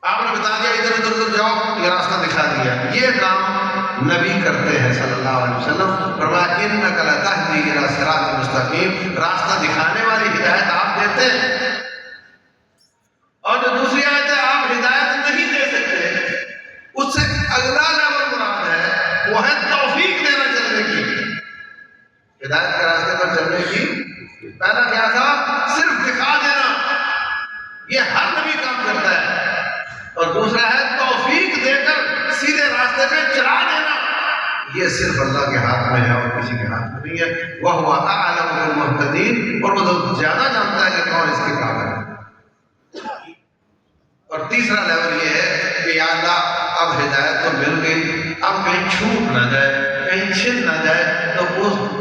آپ نے بتا دیا ادھر ادھر ادھر جاؤ، یہ راستہ دکھا دیا. یہ کام نبی کرتے ہیں صلی اللہ علیہ وسلم. فرمایا انک لتہدی الی صراط مستقیم، راستہ دکھانے والی ہدایت آپ دیتے ہیں. اور جو دوسری آیت ہے آپ ہدایت نہیں دے سکتے، اس سے اگلا لیول مراد ہے، وہ ہے توفیق دینا چلنے کی، ہدایت کے راستے پر چلنے کی. پہلا کیا تھا؟ صرف دکھا دینا، یہ ہر نبی کام کرتا ہے. اور دوسرا ہے توفیق دے کر سیدھے راستے پہ چلا دینا، یہ صرف اللہ کے ہاتھ میں ہے اور کسی کے ہاتھ میں نہیں ہے. وَهُوَ أَعْلَمُ بِالْمُهْتَدِينَ، اور وہ زیادہ جانتا ہے کہ کون اس کے قابل ہے. اور تیسرا لیول یہ ہے کہ یا اللہ اب ہدایت تو مل گئی، اب کہیں چھوٹ نہ جائے، کہیں چھن نہ جائے، تو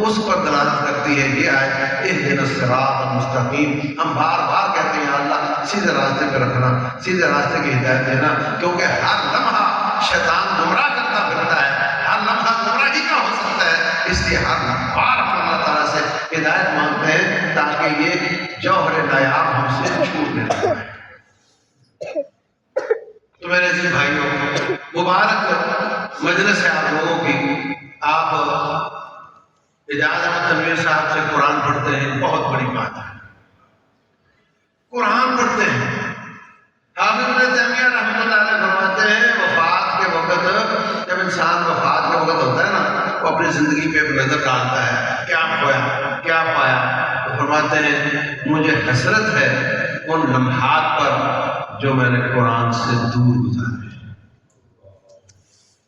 اس پر دلالت کرتی ہے یہ آیت اهدنا الصراط المستقیم. ہم بار بار کہتے ہیں یا اللہ سیدھے راستے پہ رکھنا، سیدھے راستے کی ہدایت دینا، کیونکہ ہر لمحہ شیطان گمراہ کرتا پھرتا ہے، ہر لمحہ گمراہی کا ہو سکتا ہے. اس لیے ہر بار ہم اللہ تعالیٰ سے ہدایت مانگتے ہیں تاکہ یہ جوہر نایاب ہم سے چھوٹ نہ جائے. تو میرے عزیز بھائیوں، مبارک مجلس ہے آپ لوگوں کی. آپ اعجاز احمد تنویر صاحب سے قرآن پڑھتے ہیں، بہت بڑی بات ہے. قرآن پڑھتے ہیں. حافظ ابن تیمیہ رحمۃ اللہ علیہ فرماتے ہیں وفات کے وقت، جب انسان وفات کے وقت ہوتا ہے نا، وہ اپنی زندگی پہ ایک نظر ڈالتا ہے، کیا کھویا کیا پایا. تو فرماتے ہیں مجھے حسرت ہے ان لمحات پر جو میں نے قرآن سے دور گزارے.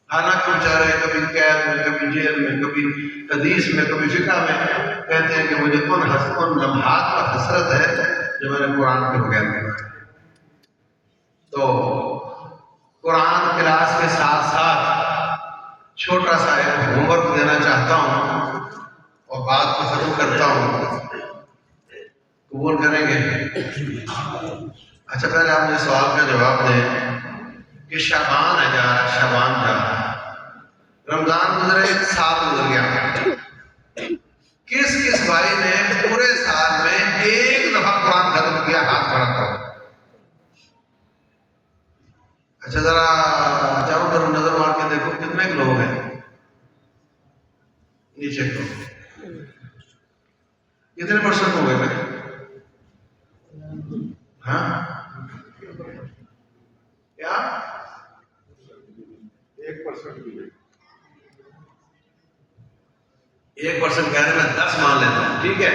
حالانکہ بیچارے کبھی قید میں، کبھی جیل میں، کبھی حدیث میں، کبھی فقہ میں، کہتے ہیں کہ مجھے ان لمحات پر حسرت ہے جو میں نے قرآن کے بغیر پڑھا. تو قرآن کلاس کے ساتھ ساتھ چھوٹا سا ایک ہوم ورک دینا چاہتا ہوں اور بات کو ختم کرتا ہوں. قبول کریں گے؟ اچھا پہلے آپ مجھے سوال کا جواب دیں کہ شعبان ہے جا رہا ہے، شعبان جا رہا ہے، رمضان گزرے، ایک سال گزر گیا. کس کس بھائی نے پورے سال میں ایک دفعہ قرآن ختم کیا؟ ہاتھ کھڑا کرو. اچھا ذرا چاروں طرف نظر مار کے دیکھو کتنے لوگ ہیں نیچے کو. کتنے پرسنٹ ہو گئے بھائی؟ ہاں کیا 1% 1% کہنے میں 10 مان لیتا ہوں، ٹھیک ہے.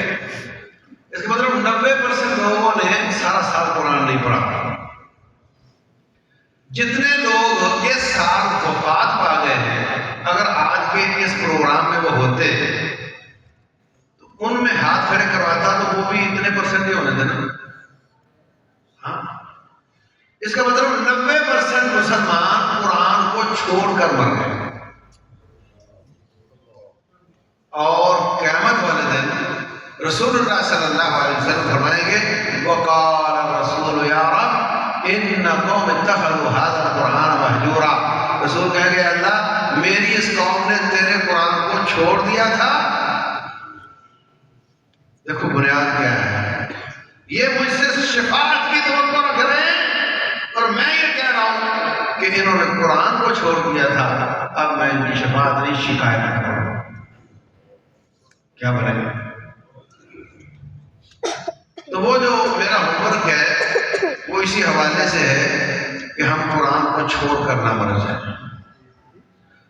اس کا مطلب 90% لوگوں نے سارا سال قرآن نہیں پڑھا. جتنے لوگ اس سال وفات پا گئے ہیں، اگر آج کے اس پروگرام میں وہ ہوتے تو ان میں ہاتھ کھڑے کرواتا تو وہ بھی اتنے پرسنٹ ہی ہونے دینا. ہاں اس کا مطلب 90% مسلمان قرآن کو چھوڑ کر مر گئے. اور قیامت والے دن رسول اللہ صلی اللہ علیہ وسلم فرمائیں گے وقال الرسول یا رب ان قوم اتخذوا هذا القرآن مہجورا. رسول کہیں گے اللہ میری اس قوم نے تیرے قرآن کو چھوڑ دیا تھا. دیکھو بنیاد کیا ہے، یہ مجھ سے شفاعت کی توقع رکھ رہے ہیں اور میں یہ کہہ رہا ہوں کہ انہوں نے قرآن کو چھوڑ دیا تھا، اب میں ان کی شفاعت نہیں شکایت کروں. کیا بنے گا؟ تو وہ جو میرا ہوم ورک ہے وہ اسی حوالے سے ہے کہ ہم قرآن کو چھوڑ کر نہ مر جائیں.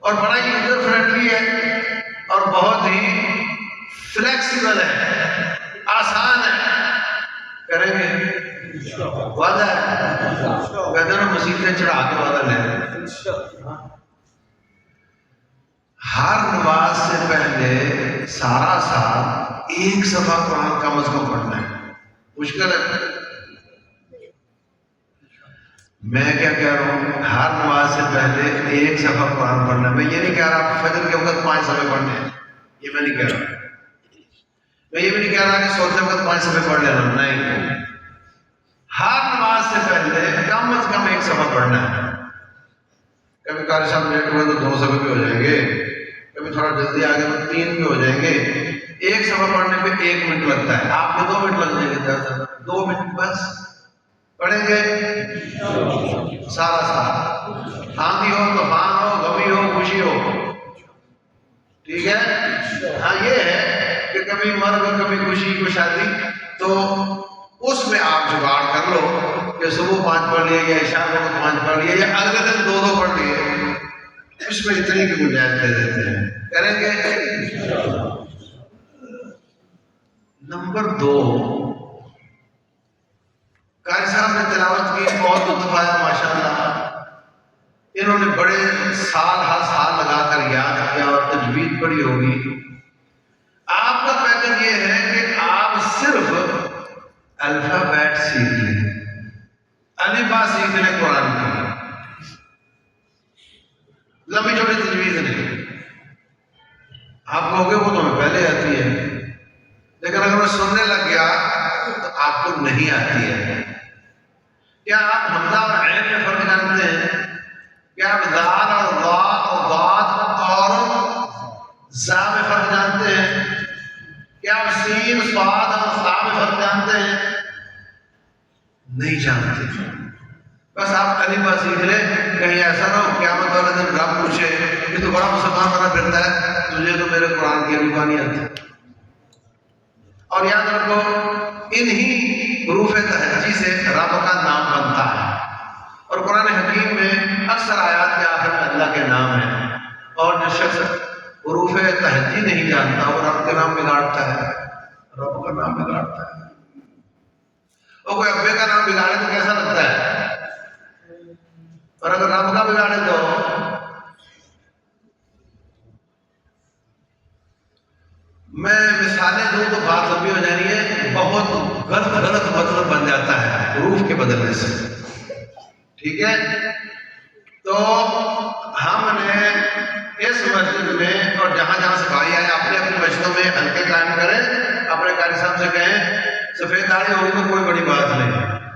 اور بڑا ہی یوزر فرینڈلی ہے اور بہت ہی فلیکسیبل ہے، آسان ہے. کریں گے؟ وعدہ ہے؟ کہتے ہیں مسیحیں چڑھا کے وعدہ لے رہے. ہر نماز سے پہلے سارا سال ایک صفحہ قرآن کم از کم پڑھنا ہے. مشکل ہے؟ میں کیا کہہ رہا ہوں، ہر نماز سے پہلے ایک صفحہ قرآن پڑھنا. میں یہ نہیں کہہ رہا فجر کے وقت 5 صفحے پڑھنے ہیں، یہ میں نہیں کہہ رہا. میں یہ بھی نہیں کہہ رہا کہ سوتے وقت 5 صفحے پڑھ لینا، نہیں. ہر نماز سے پہلے کم از کم ایک صفحہ پڑھنا ہے. کبھی قاری صاحب لیٹ ہوئے تو 2 صفحے بھی ہو جائیں گے، کبھی تھوڑا جلدی آ گئے تو 3 بھی ہو جائیں گے. ایک صفحہ پڑھنے پہ 1 منٹ لگتا ہے، آپ کو 2 منٹ لگ جائیں گے، زیادہ 2 منٹ بس پڑھیں گے سارا سال. آندھی ہو، طوفان ہو، غمی ہو، خوشی ہو، ٹھیک ہے. ہاں یہ ہے کہ کبھی مرگ، کبھی خوشی کو شادی، تو اس میں آپ جگاڑ کر لو کہ صبح 5 پڑھ لیے یا عشاء کو 5 پڑھ لیے یا اگلے دن 2 پڑھ لیے. اس میں اتنی کی گنجائش دے دیتے ہیں، کریں گے. نمبر 2، قاری صاحب نے تلاوت کی، بہت لطف آیا ماشاءاللہ. انہوں نے بڑے سال ہر سال لگا کر یاد کیا اور تجوید پڑھی ہوگی. آپ کا پیکج یہ ہے کہ آپ صرف الفابیٹ سیکھ لیں، الف با سیکھ لیں قرآن کی، لمبی چوڑی تجوید نہیں. آپ کہو گے وہ تو ہمیں پہلے آتی ہے، لیکن اگر میں سننے لگ گیا تو آپ کو نہیں آتی ہے. کیا آپ حمزہ اور عین میں فرق جانتے ہیں؟ کیا آپ دال اور ضاد اور ضاد اور زا میں فرق جانتے ہیں؟ کیا آپ سین، صاد اور صا میں فرق جانتے ہیں؟ نہیں جانتے. بس آپ الف با سیکھ لیں، کہیں ایسا نہ ہو قیامت والے دن رب پوچھے یہ تو بڑا مسلمان بنا پھرتا ہے، تجھے تو میرے قرآن کی الف با نہیں آتی. اور یاد رکھو انہی حروف تہجی سے رب کا نام بنتا ہے، اور قرآن حکیم میں اکثر آیات کے آخر میں اللہ کے نام ہیں. اور جو شخص حروف تہجی نہیں جانتا وہ رب کے نام بگاڑتا ہے، رب کا نام بگاڑتا ہے. اور کوئی ابے کا نام بگاڑے تو کیسا لگتا ہے، اور اگر رب کا بگاڑے تو میں مثالیں دوں تو بات لمبی ہو جانی ہے. بہت غلط مطلب بن جاتا ہے حروف کے بدلنے سے، ٹھیک ہے. تو ہم نے اس مسجد میں اور جہاں جہاں سے بھائی آئے اپنے اپنی مسجدوں میں حلقے قائم کریں. اپنے قاری صاحب سے کہیں سفید داڑھی ہوگی تو کوئی بڑی بات نہیں،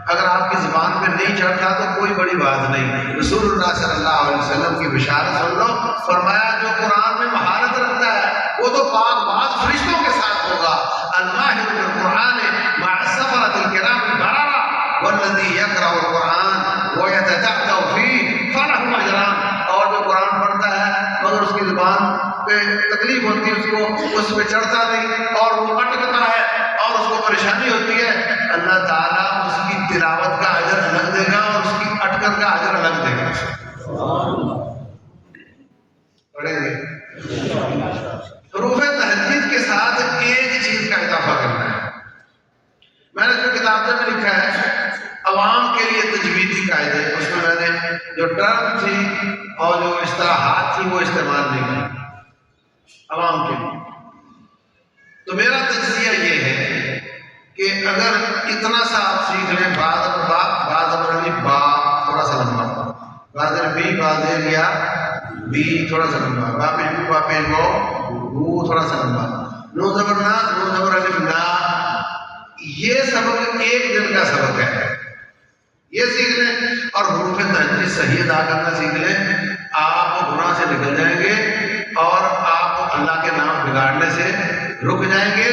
اگر آپ کی زبان پہ نہیں چڑھتا تو کوئی بڑی بات نہیں. رسول اللہ صلی اللہ علیہ وسلم کی بشارت سن لو، فرمایا جو قرآن میں مہارت رکھتا ہے وہ تو پاک باز فرشتوں کے ساتھ ہوگا. الماہر بالقرآن مع السفرۃ الکرام البررہ والذی یقرأ القرآن ویتتعتع فیہ فلہ اجران. اور جو قرآن پڑھتا ہے مگر اس کی زبان پہ تکلیف ہوتی ہے، اس کو اس پہ چڑھتا نہیں اور وہ اٹکتا ہے اور اس کو پریشانی ہوتی ہے، اللہ تعالیٰ اس کی تلاوت کا اجر الگ دے گا اور اس کی اٹکن کا اجر الگ دے گا. پڑھیں گے حروف تہجد کے ساتھ ایک چیز کا اضافہ کرنا ہے. میں نے اس میں کتابیں میں لکھا ہے عوام کے لیے تجویدی قاعدے. اس میں میں نے جو ٹرم تھی اور جو اصطلاحات تھی وہ استعمال نہیں کی عوام کے لیے. تو میرا تجزیہ یہ ہے کہ اگر اتنا سا آپ سیکھ لیں، بعض با تھوڑا سا لمبا، بعض بی بعض یا بی تھوڑا سا لمبا، باپے گو تھوڑا سا لمبا، نو زبر نا، نو زبر الف نا. یہ سبق ایک دن کا سبق ہے، یہ سیکھ لیں اور حروف تہجد صحیح ادا کرنا سیکھ لیں. آپ گناہ سے نکل جائیں گے اور آپ اللہ کے نام بگاڑنے سے رک جائیں گے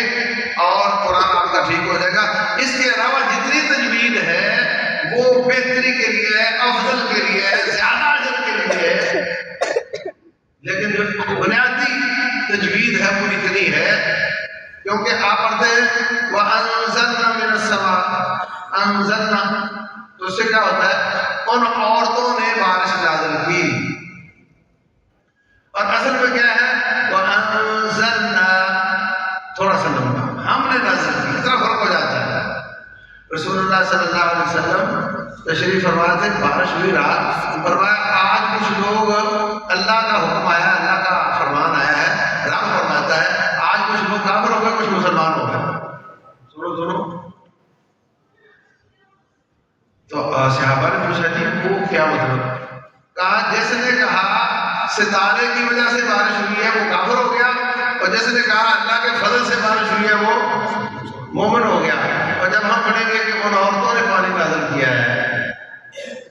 اور قرآن آپ کا ٹھیک ہو جائے گا. اس کے علاوہ جتنی تجوید ہے وہ بہتری کے لیے ہے، افضل کے لیے ہے، زیادہ اجر کے لیے ہے، لیکن جو بنیادی تجوید ہے وہ اتنی ہے. کیونکہ آپ پڑھتے ہیں وَأَنزَلْنَا مِنَ السَّمَاءِ أَنزَلْنَا، تو اس سے کیا ہوتا ہے ان عورتوں نے بارش نازل کی، اور اصل میں کیا ہے وَأَنزَلْنَا تھوڑا سا لمبا، ہم نے نازل کی، اتنا فرق ہو جاتا ہے. رسول اللہ صلی اللہ علیہ وسلم تشریف فرماتے بارش ہوئی رات، فرمایا آج کچھ لوگ اللہ کا حکم آیا، اللہ کا فرمان آیا ہے، رب فرماتا ہے آج کچھ لوگ کافر ہو گئے، کچھ مسلمان ہو گئے. سنو تو صحابہ نے پوچھا جی وہ کیا مطلب؟ کہا جس نے کہا ستارے کی وجہ سے بارش ہوئی ہے وہ کافر ہو گیا، اور جس نے کہا اللہ کے فضل سے بارش ہوئی ہے وہ مومن ہو گیا۔ اور جب ہم پڑھیں گے کہ ان عورتوں نے پانی نازل کیا ہے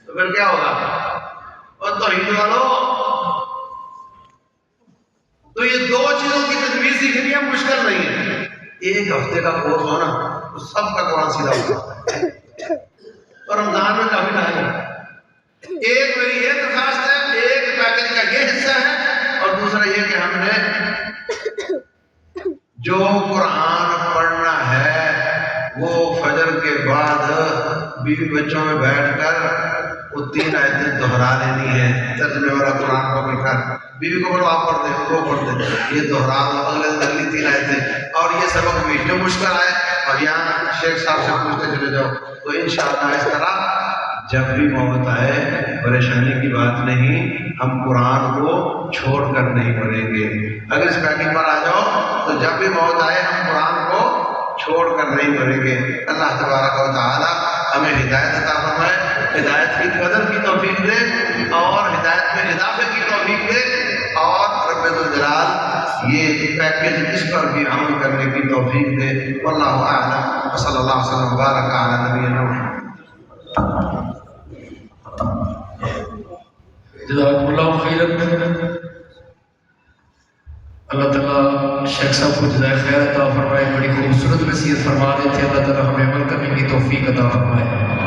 تو پھر کیا ہوگا؟ اور توحید والوں، تو یہ دو چیزوں کی تجویز سیکھنی ہے، مشکل نہیں ہے۔ ایک ہفتے کا کورس ہونا تو سب کا قرآن سیدھا ہوتا ہے، اور رمضان میں کافی ٹائم ہے۔ ایک میری یہ درخواست ہے، ایک پیکج کا یہ حصہ ہے، اور دوسرا یہ کہ ہم نے جو قرآن پڑھنا ہے وہ فجر کے بعد بیوی بچوں میں بیٹھ کر وہ 3 آیتیں دہرا لینی ہے، ترجمے والا قرآن پکڑ کر بیوی کو بولو آپ پڑھ دیں، وہ پڑھ دیں، یہ دہرا دو اگلے دن اگلی 3 آیتیں، اور یہ سبق بھی جو مشکل آئے اور یہاں شیخ صاحب سے پوچھتے چلے جاؤ، تو انشاءاللہ اس طرح جب بھی موت آئے پریشانی کی بات نہیں، ہم قرآن کو چھوڑ کر نہیں پڑھیں گے۔ اگر اس پیکنگ پر آ جاؤ تو جب بھی موت آئے ہم قرآن کو چھوڑ کر نہیں پڑھیں گے۔ اللہ تبارک و تعالی ہمیں ہدایت عطا فرمائے، ہدایت کی قدر کی توفیق دے، اور ہدایت میں اضافے کی توفیق دے، اور رب ذوالجلال یہ پیکج اس پر بھی عمل کرنے کی توفیق دے۔ واللہ اعلم، وصلی اللہ وسلم وبارک علی نبینا محمد۔ جزاک اللہ خیرا۔ اللہ تعالیٰ شیخ صاحب کو جزائے خیر عطا فرمائے، بڑی خوبصورت نصیحت فرما رہے تھے، اللہ تعالیٰ ہمیں عمل کرنے کی توفیق عطا فرمائے۔